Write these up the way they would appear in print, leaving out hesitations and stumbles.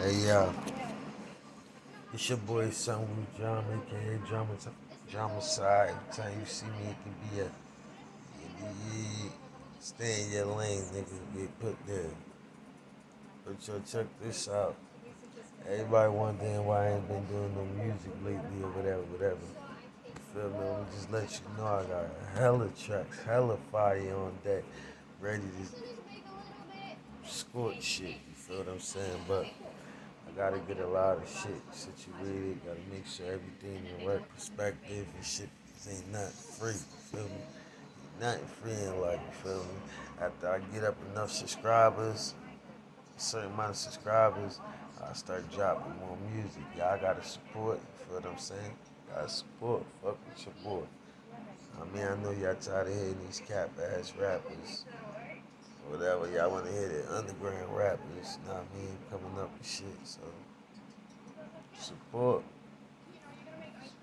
Hey, it's your boy Sunwoo Drama, aka Drama Side. Every time you see me, it can be a stay in your lane, nigga. Get put there. But yo, check this out. Everybody wondering why I ain't been doing no music lately or whatever. You feel me? Let me just let you know I got hella tracks, hella fire on deck, ready to scorch shit. You feel what I'm saying? But I gotta get a lot of shit situated. Gotta make sure everything in the right perspective and shit. This ain't nothing free. You feel me? Ain't nothing free in life. You feel me? After I get up enough subscribers, a certain amount of subscribers, I start dropping more music. Y'all gotta support. You feel what I'm saying? Gotta support. Fuck with your boy. I mean, I know y'all tired of hearing these cap ass rappers. Whatever y'all wanna hear the underground rappers, know what I mean, coming up and shit. So support.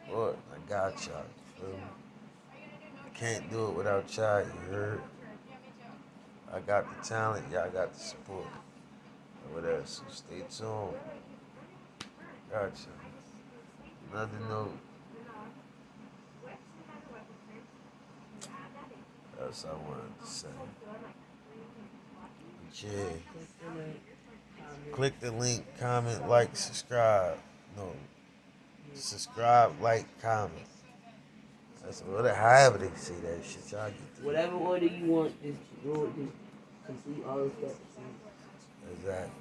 Support. I got y'all. You feel me? I can't do it without y'all, you heard? I got the talent, y'all got the support. Or whatever. So stay tuned. Gotcha. Another note. That's what I wanted to say. But yeah. Click the link, comment, like, subscribe. No. Subscribe, like, comment. That's whatever, however they say that shit. Y'all get the whatever order you want, just complete all the steps. exactly.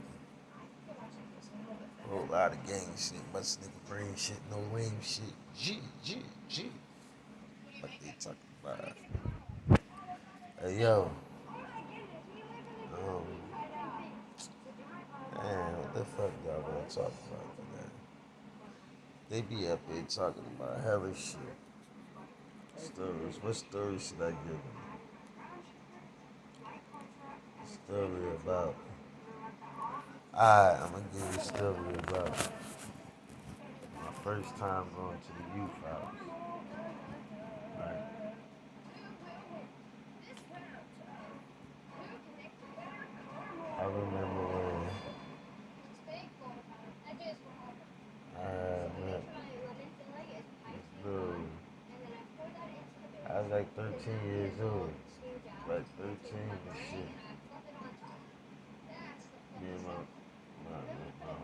Whole lot of gang shit, much nigga brain shit, no lame shit. G. What they talking about? Hey yo, um, man, what the fuck y'all gonna talk about today? They be up there talking about hella shit. Stories. What story should I give them? Story about. I'm gonna give you a story about my first time going to the youth house. Right. I remember when I met this little. I was like 13 years old. Like 13 and shit. Me and my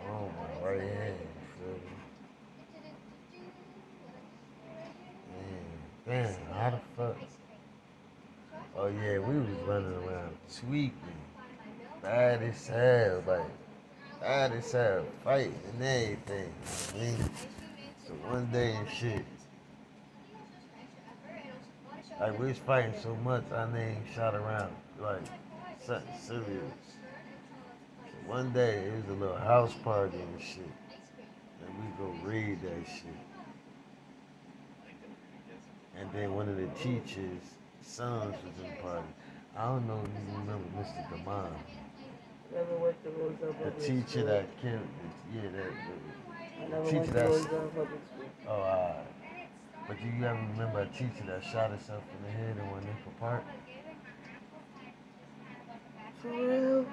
home, my right hand, you feel me? Man, how the fuck? Oh yeah, we was running around tweaking. Bad as hell, like, bad as hell, fighting and everything. I mean, so one day and shit, like we was fighting so much, our name shot around, like, something serious. So one day, it was a little house party and shit, and we go raid that shit. And then one of the teachers' sons was in the party. I don't know if you remember Mr. Damon. Never went to Roselle The Public teacher School. that killed, yeah, I the never teacher went to that's, Roselle Public School. oh, but do you ever remember a teacher that shot herself in the head in Winnetka Park? For real?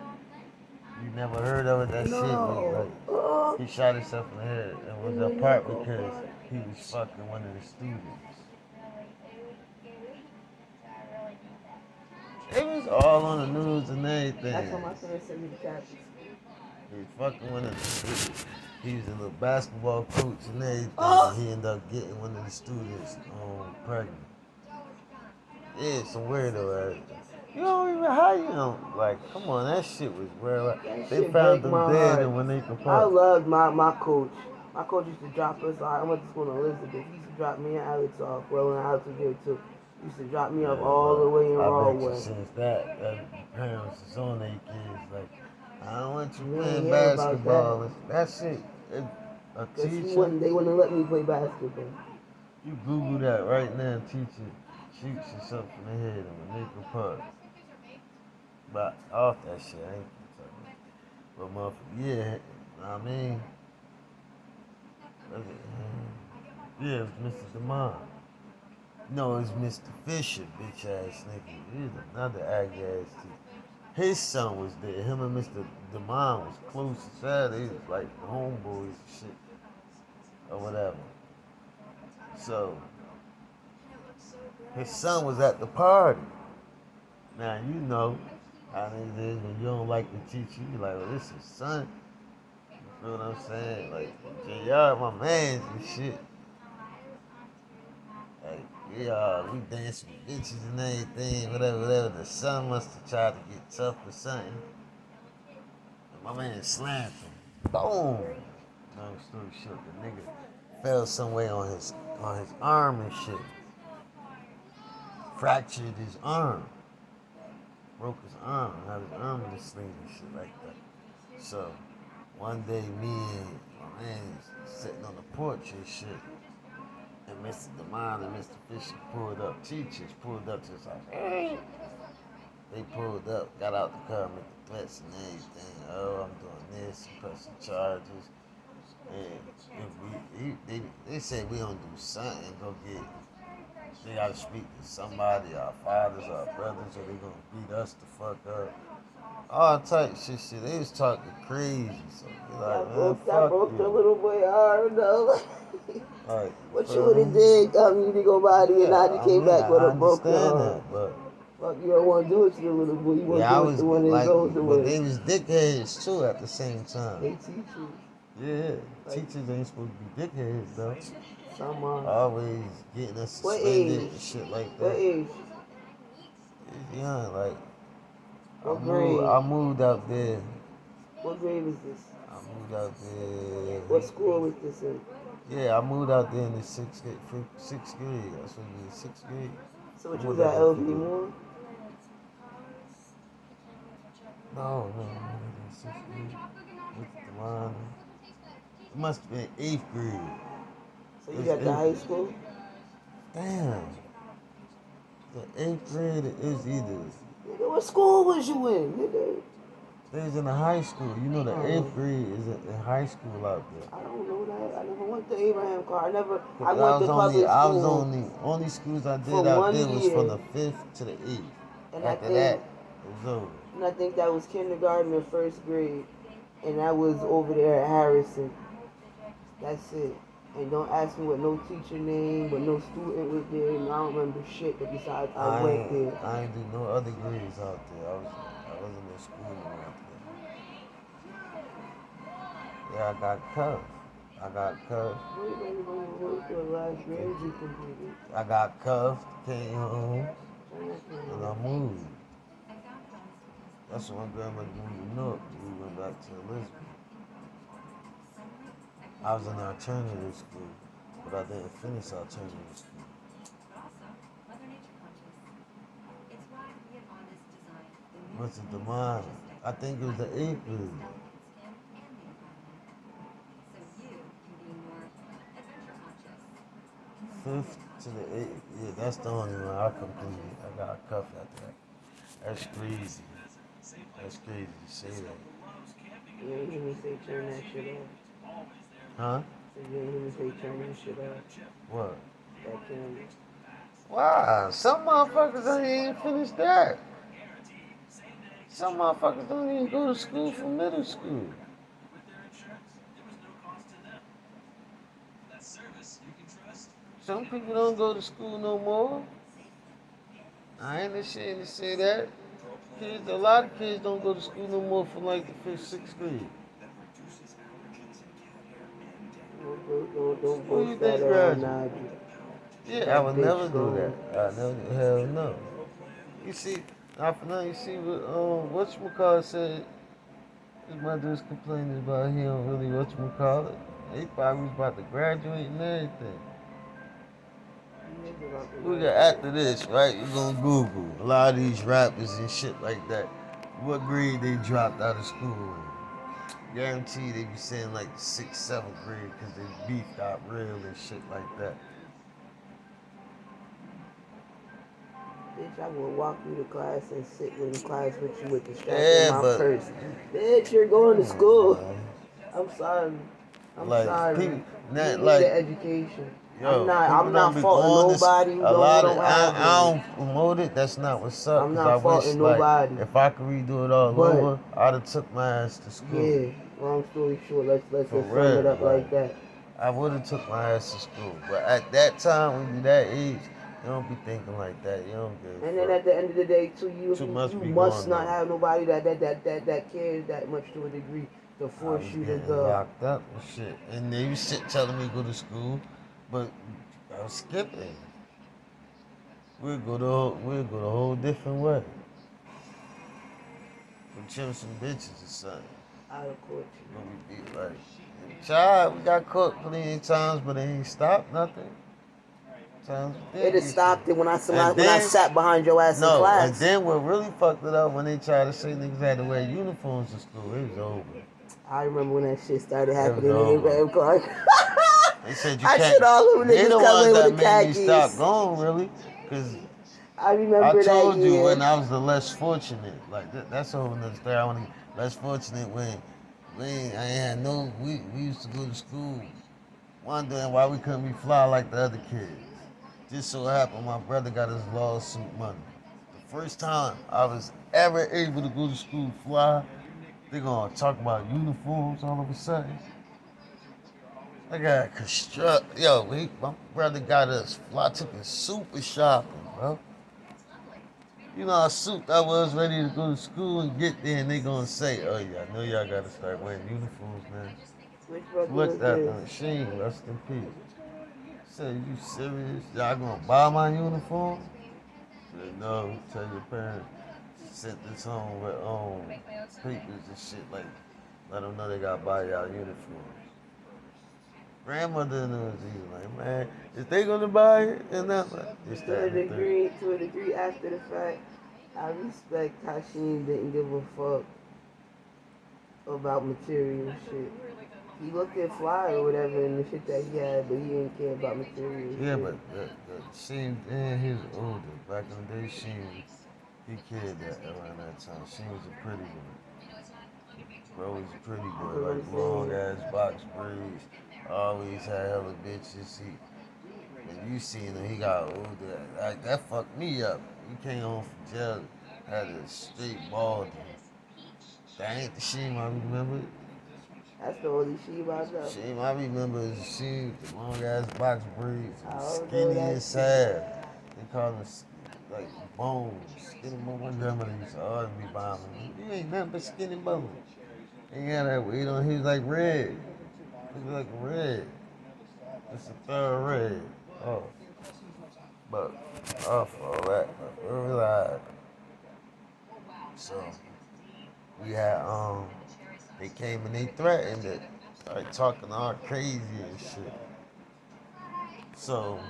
You never heard of it? That shit was No. like, he shot himself in the head and was In apart Winnetka because Park. he was fucking one of the students. It was all on the news and everything. That's when my son sent me to Catholic He was fucking one of the students. He was a little basketball coach and everything. school. He ended up getting one of the students pregnant. Yeah, some weirdo ass. You don't even how you don't like. Come on, that shit was weird. That They shit found break them my dead heart. in Winnetka I Park. loved my coach. My coach used to drop us off. I went to school in Elizabeth. He used to drop me and Alex off. Well, when Alex was there too. He used to drop me off Yeah, all the but way in I bet you Broadway. since that parents is on their kids like, I don't want you You ain't playing hear about that. basketball. That shit, a Cause teacher. they wouldn't let me play basketball. You Google that right now. Teacher shoots herself in the head in Winnetka Park. But off that shit, I ain't talking. But motherfucker, yeah, I mean, yeah, it was Mr. Demond. No, it's Mr. Fisher, bitch ass nigga. He's another ag ass teacher. His son was there. Him and Mr. Demond was close as hell. They was like homeboys and shit or whatever. So his son was at the party. Now you know how it is when you don't like the teacher. You like, well, this is son. You feel what I'm saying? Like JR, my man and shit. Like, yeah, we dancing with bitches and everything, whatever. The son must have tried to get tough or something. And my man slammed him. Boom! Long story short, the nigga fell some way on his arm and shit. Fractured his arm. Broke his arm, had his arm in the sling and shit like that. So, one day me and my man sitting on the porch and shit. And Mr. Demond and Mr. Fisher pulled up. Teachers pulled up to his house. Hey. They pulled up, got out the car, made the threats and everything. Oh, I'm doing this, pressing charges. And they said we don't do something, go get. They gotta speak to somebody, our fathers, our brothers, or they gonna beat us the fuck up. All type shit. They was talking crazy. So like, man, I broke the little boy arm though. Like, what you would have did, you to go body and now you came back with a broken arm. That, but fuck, you don't want to do it to the little boy. You want to do it to one of his older ones. But they was dickheads too at the same time. They teachers. Yeah, like, teachers ain't supposed to be dickheads though. Some are. Always getting us suspended and shit like that. What age? It's young, like. What grade? I moved out there. What grade was this? I moved out there. What school was this in? Yeah, I moved out there in the sixth grade. That's what it was, sixth grade. So what you was at LV Moore? No, sixth grade. With the line. It must have been 8th grade. So you got the high school? Damn. The 8th grade is either. Nigga, what school was you in, nigga? They was in the high school. You know the 8th grade is in high school out there. I don't know that. I never went to Abraham Carr. I went to public school. I was only schools I did out there was from the 5th to the 8th. And after that, it was over. And I think that was kindergarten and 1st grade. And I was over there at Harrison. That's it. And don't ask me what no teacher name, but no student was there. And I don't remember shit, but besides I went there. I ain't do no other grades out there. I wasn't in school out there. Yeah, I got cuffed. I got cuffed, came home, and I moved. That's when my grandma moved to Newark. We went back to Elizabeth. I was in alternative school, but I didn't finish alternative school. What's the demand? I think it was the 8th grade. 5th to the 8th. Yeah, that's the only one I completed. I got a cuff after that. That's crazy. That's crazy to say that. You ain't hear me say turn that shit off. Huh? You ain't hear me say turn that shit off. What? That camera. Wow, some motherfuckers don't even finish that. Some motherfuckers don't even go to school from middle school. Some people don't go to school no more. I ain't ashamed to say that. A lot of kids don't go to school no more from like the 5th, 6th grade. Don't Who you think graduated? Yeah, I would never do that. Hell no. You see, you see what whatchamacallit said. His mother's complaining about he don't really whatchamacallit. He probably was about to graduate and everything. We got after this, right? You're gonna Google a lot of these rappers and shit like that. What grade they dropped out of school in. Guarantee they be saying like 6th, 7th grade because they beef got real and shit like that. Bitch, I will walk you to class and sit in class with you with the strap in my purse. Bitch, you're going to school. I'm sorry. I'm sorry. People, you need the education. Yo, people I'm don't not be faulting going this. nobody who A lot of don't have I one. don't promote it. That's not what's up. I'm Cause I not wish faulting like nobody. if I could redo it all But over, I'd have took my ass to school. yeah, long story short, let's For just sum it real, up like like that. I would have took my ass to school. But at that time, when you that age, you don't be thinking like that. You don't give And a then fuck. at the end of the day, too, Too you much be must going not on. have nobody that cares that much to a degree to I force was you to getting go. locked up and shit. And they was shit telling me to go to school, but I was skipping. We'll go the whole different way. With chimps and bitches or something. Out of court. We be like, child, we got caught plenty of times, but it ain't stopped nothing. Times we did It has get stopped it when And when I then, sat behind your ass in no, and class. then what really fucked it up when they tried to say niggas had to wear uniforms to school, it was over. I remember when that shit started It was happening in over. Abraham Clark. They said you I can't. shit all them They niggas the come ones in with that the made me stop khakis. going, really. Because I I remember that told you year. when I was the less fortunate. Like, that's a whole nother story. I want to less fortunate when I had no, we used to go to school wondering why we couldn't be fly like the other kids. Just so happened my brother got his lawsuit money. The first time I was ever able to go to school fly, they gonna talk about uniforms all of a sudden. I got construct. Yo, my brother got us fly. Took us super shopping, bro. You know how souped I was ready to go to school and get there, and they gonna say, "Oh yeah, I know y'all gotta start wearing uniforms, man." Which brother was Looked at the this? machine, rest in peace. Said, "You serious? Y'all gonna buy my uniform?" Said, "No. Tell your parents. Sent this home with papers and shit like, let them know they gotta buy y'all uniforms." Grandmother knows even like, man, is they gonna buy it? And I'm like, this, that, and the third. To a degree, after the fact, I respect how she didn't give a fuck about material shit. He looked at fly or whatever and the shit that he had, but he didn't care about material Yeah, shit. but she and he was older. Back in the day, he cared that around that time. She was a pretty one. Bro was a pretty boy, like long ass box braids. Always had hella bitches. When you seen him, he got older. Like, that fucked me up. He came home from jail, had a straight bald. That ain't the Sheem I remember. That's the only Sheem I know. Sheem I remember is Sheem, the long ass box braids, don't skinny know that and sad. They call him like bones. Skinny bones. My grandmother used to always be buying me. You ain't nothing but skinny bones. He had that weight on. He was like red. He was like red. It's a third red. Oh, but off all that, we realized. So we had they came and they threatened it, started talking all crazy and shit. So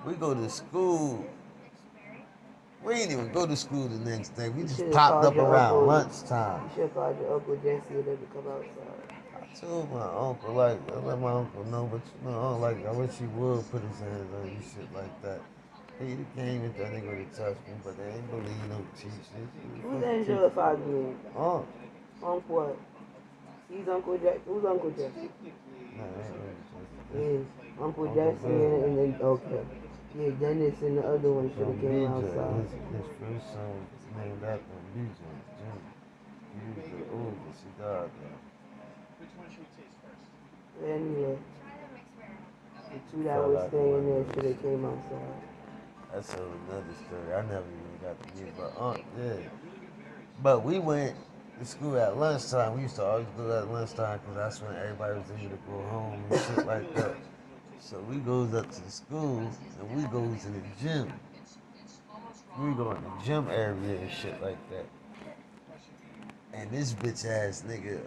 we go to school. We didn't even go to school the next day. We just popped up around lunchtime. You should have called your Uncle Jesse and them to come outside. I told my uncle, like, I let my uncle know, but you know, I don't like, I wish he would put his hands on you, shit like that. He came with that nigga to touch me, but they ain't believe no teachers. Who's Angela Fogman? Oh. Uncle what? He's Uncle Jesse. Who's Uncle Jesse? No, Is Uncle Jesse and then, okay. Yeah, Dennis and the other one should have came outside. His first son was named after him, BJ, Jim. He was the oldest, he died though. But anyway, the two that was staying there should have came outside. That's another story. I never even got to meet, but yeah. But we went to school at lunchtime. We used to always go at lunchtime because that's when everybody was able to go home and shit like that. So we goes up to the school and we goes to the gym. We go in the gym area and shit like that. And this bitch ass nigga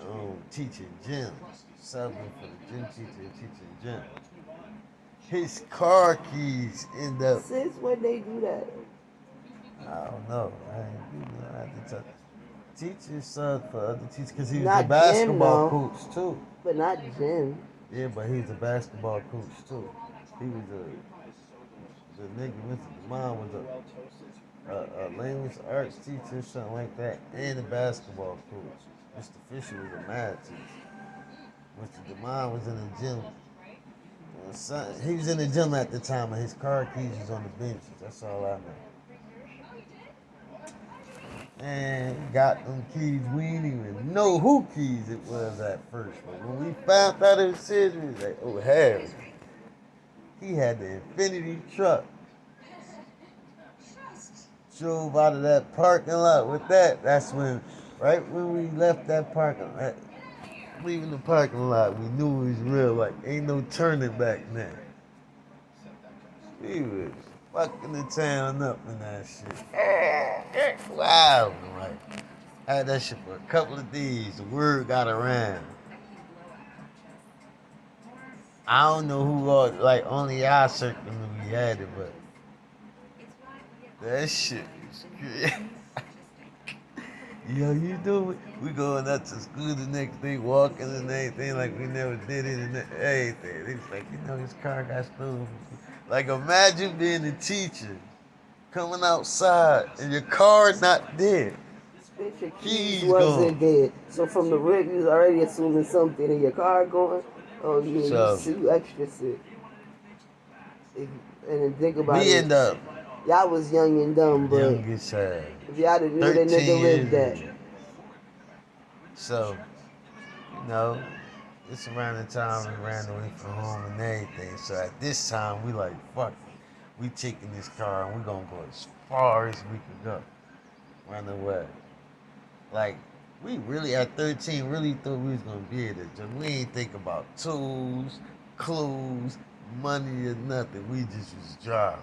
teaching gym, subbing for the gym teacher and teaching gym. His car keys end up. Since when they do that? I don't know. I had to tell. Teachers sub for other teachers because he was Not a basketball gym, coach too. But not gym. Yeah, but he was a basketball coach too. He was the nigga with the mom was a language arts teacher, something like that, and a basketball coach. Mr. Fisher was a math teacher. Mr. Demond was in the gym. He was in the gym at the time, and his car keys was on the benches. That's all I know. And got them keys. We didn't even know who keys it was at first. But when we found out it was his, we was like, oh, Harry. He had the Infinity truck. Drove out of that parking lot with that. That's when, right when we left that parking lot, leaving the parking lot, we knew it was real. Like, ain't no turning back now. We was fucking the town up in that shit. Wow. Like, had that shit for a couple of days. The word got around. I don't know who all, like, only our circle knew we had it, but that shit was crazy. Yo, you do it. We going up to school the next day, walking and everything like we never did it and everything. They was like, you know, his car got stolen. Like, imagine being a teacher, coming outside, and your car's not there. Bitch, your keys wasn't there. So from the rip, you was already assuming something in your car going. Oh, yeah, so, you extra sick. And then think about it. We end up. Y'all was young and dumb, but youngest if y'all didn't know that nigga lived that. So, you know, it's around the time we ran away from home and everything. So at this time, we like, fuck it. We taking this car and we gonna go as far as we can go. Run away. Like, we really, at 13, really thought we was gonna be able to. We ain't think about tools, clothes, money, or nothing. We just was driving.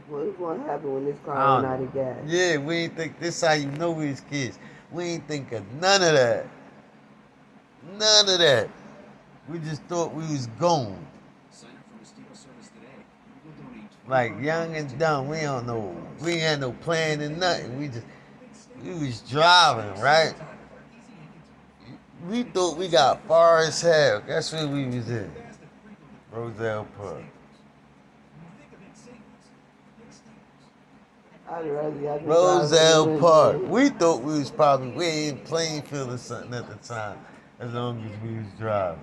What's gonna happen when this car run out of gas? Yeah, we ain't think, this how you know we was kids. We ain't think of none of that. None of that. We just thought we was gone. Like, young and dumb, we don't know. We ain't had no plan and nothing. We was driving, right? We thought we got far as hell. That's where we was in. Roselle Park. Roselle Park. We thought we was probably way in Plainfield or something at the time, as long as we was driving.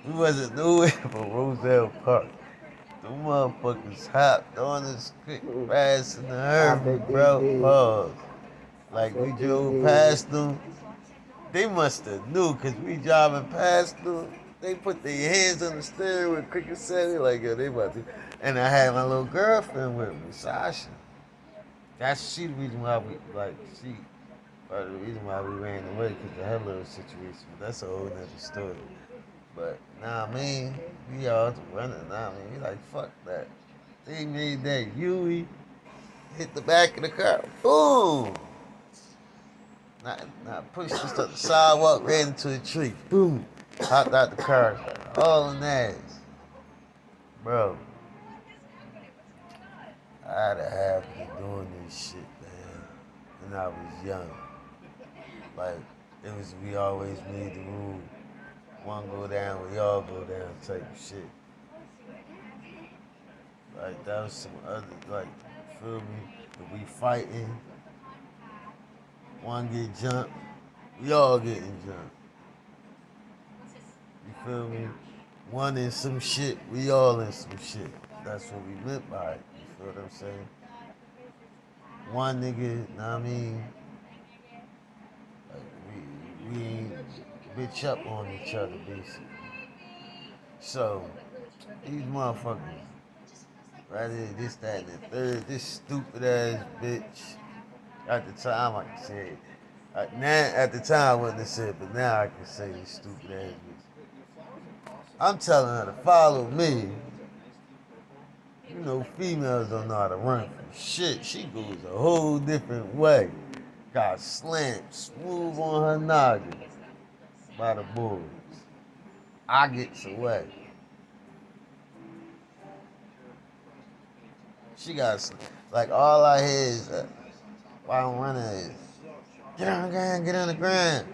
We wasn't nowhere but Roselle Park. The motherfuckers hopped on the street fast in the hurry, bro. Pause. Like, we drove past them. They must have knew, because we driving past them. They put their hands on the steering with Cricket said, like, yo, they about to. And I had my little girlfriend with me, Sasha. That's the reason why we, like, part of the reason why we ran away, because of her little situation. But that's a whole nother story. But, nah, I mean, we all running. Nah, I mean, we like, fuck that. They made that Huey hit the back of the car. Boom! Not pushed us up the sidewalk, ran into a tree. Boom! Hopped out the car. All in ass. Bro. I had a habit of doing this shit, man. When I was young. Like, we always made the rule. One go down, we all go down type of shit. Like, that was some other, like, feel me? If we fighting, one get jumped, we all getting jumped. You feel me? One in some shit, we all in some shit. That's what we meant by it. You feel what I'm saying? One nigga, know what I mean? Like, we ain't bitch up on each other, basically. So, these motherfuckers, right here, this, that, and the third, this stupid ass bitch. At the time, I can say it. Now, at the time, I wouldn't have said it, but now I can say this stupid ass bitch. I'm telling her to follow me. You know, females don't know how to run from shit. She goes a whole different way. Got slammed smooth on her noggin by the boys. I gets away. She got, like, all I hear is, while I'm running is, get on the ground, get on the ground.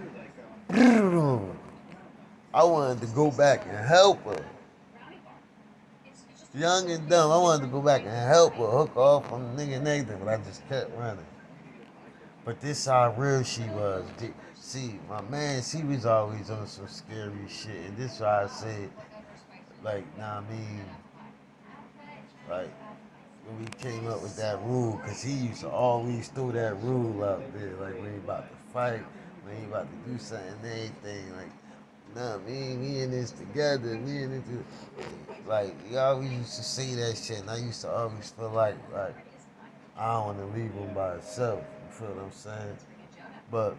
I wanted to go back and help her. Young and dumb, I wanted to go back and help her, hook off on the nigga Nathan, but I just kept running. But this how real she was. See, my man, she was always on some scary shit, and this why I said, like, nah, I mean, like, when we came up with that rule, cause he used to always throw that rule out there, like when he about to fight, when he about to do something, and everything, like, nah, me and this together, me and this, like, he always used to say that shit, and I used to always feel like, I don't want to leave him by himself. You feel what I'm saying? But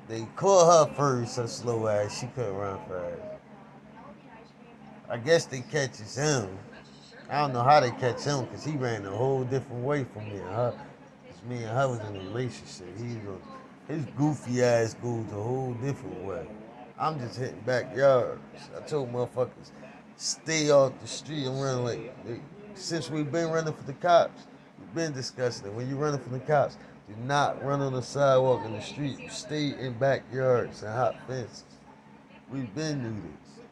they caught her first, her slow ass. She couldn't run fast. I guess they catches him. I don't know how they catch him because he ran a whole different way from me and her. 'Cause me and her was in a relationship. His goofy ass goes a whole different way. I'm just hitting backyards. I told motherfuckers, stay off the street. I'm running since we've been running for the cops, we've been discussing it. When you're running from the cops, do not run on the sidewalk in the street. You stay in backyards and hot fences. We've been through this.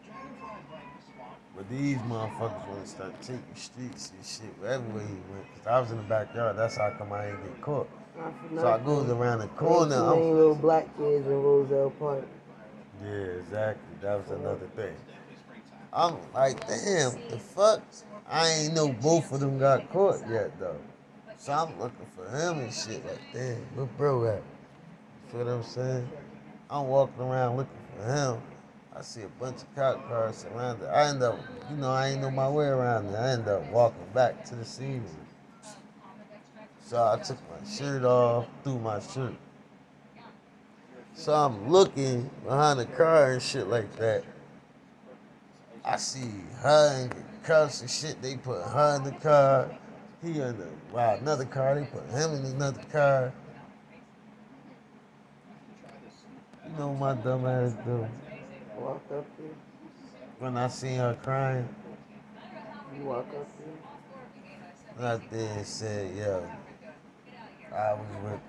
But these motherfuckers want to start taking streets and shit everywhere he went. Cause I was in the backyard. That's how come I ain't get caught. So I goes around the corner. Too many little black kids in Roselle Park. Yeah, exactly. That was another thing. I'm like, damn, the fuck? I ain't know both of them got caught yet though. So I'm looking for him and shit. Like, damn, where bro at? You feel what I'm saying? I'm walking around looking for him. I see a bunch of cop cars surrounded. I end up, I ain't know my way around there. I end up walking back to the scene. So I took my shirt off, threw my shirt. So I'm looking behind the car and shit like that. I see her and cuffs and shit. They put her in the car. He in another car. They put him in another car. You know what my dumb ass do? Walk up there. When I seen her crying, You walk up there. I there and said, yo, I was with them.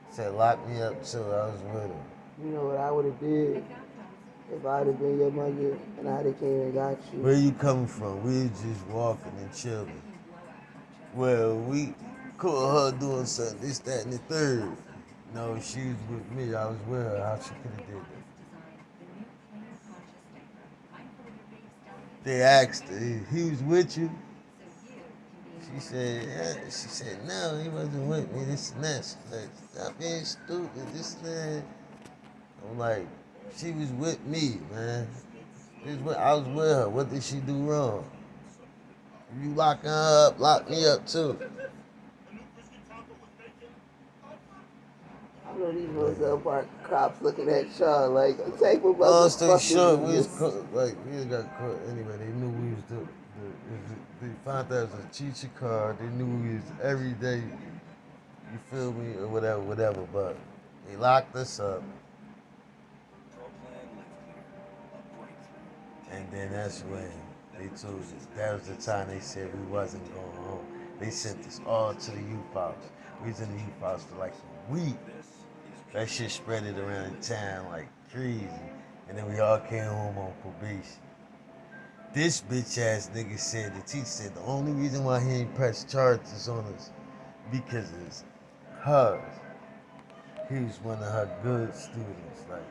Said lock me up too. I was with him. You know what I would have did if I'd have been your mother and I'd have came and got you. Where you coming from? We just walking and chilling. Well, we caught her doing something, this, that, and the third. No, she was with me. I was with her. How she could have did that? They asked her, he was with you? She said, yeah. She said, no, he wasn't with me. This and that. She's like, stop being stupid. This and that. I'm like, she was with me, man. I was with her. What did she do wrong? If you locking her up, lock me up too. I know these Roselle Park cops looking at y'all like, take my Long story short, we was got caught anyway. They knew we was they found out it was a teacher car. They knew we was every day. You feel me or whatever. But they locked us up, and then that's when they told us that was the time they said we wasn't going home. They sent us all to the youth house. We was in the youth house for like a week. That shit spread it around town like crazy. And then we all came home on probation. This bitch ass nigga said, the teacher said the only reason why he ain't pressed charges on us because it's her. He was one of her good students, like,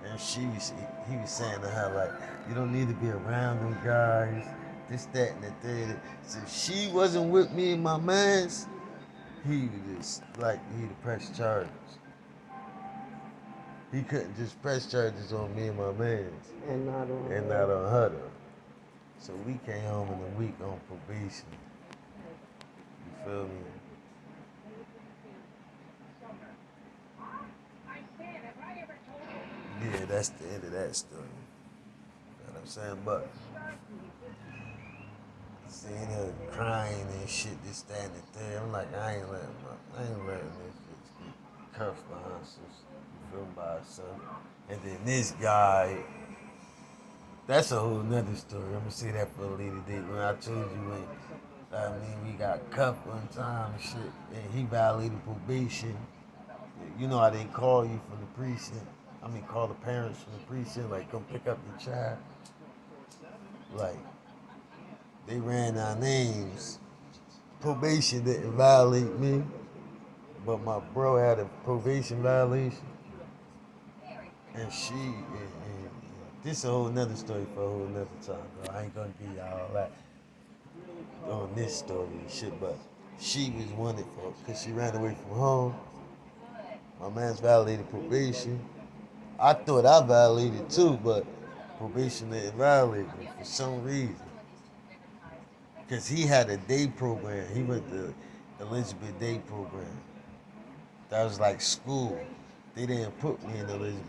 and he was saying to her like, you don't need to be around them guys, this, that, and the third. So if she wasn't with me and my mans, he would just like he'd press charges. He couldn't just press charges on me and my mans. And not on her though. So we came home in a week on probation. You feel me? Yeah, that's the end of that story. You know what I'm saying? But seeing her crying and shit, this, that, and the third, I'm like, I ain't letting this bitch get cuffed by her sister. You feel me? By herself. And then this guy, that's a whole nother story. I'm gonna say that for a later date. When I told you we got cuffed one time and shit, and he violated probation. You know how they call you from the precinct. Call the parents from the precinct, like, come pick up your child. Like, They ran our names. Probation didn't violate me, but my bro had a probation violation, and this a whole nother story for a whole nother time, bro. I ain't gonna give y'all all that on this story and shit, but she was wanted for because she ran away from home. My man's violated probation. I thought I violated too, but probation didn't violate me for some reason. Because he had a day program. He went to Elizabeth Day program. That was like school. They didn't put me in Elizabeth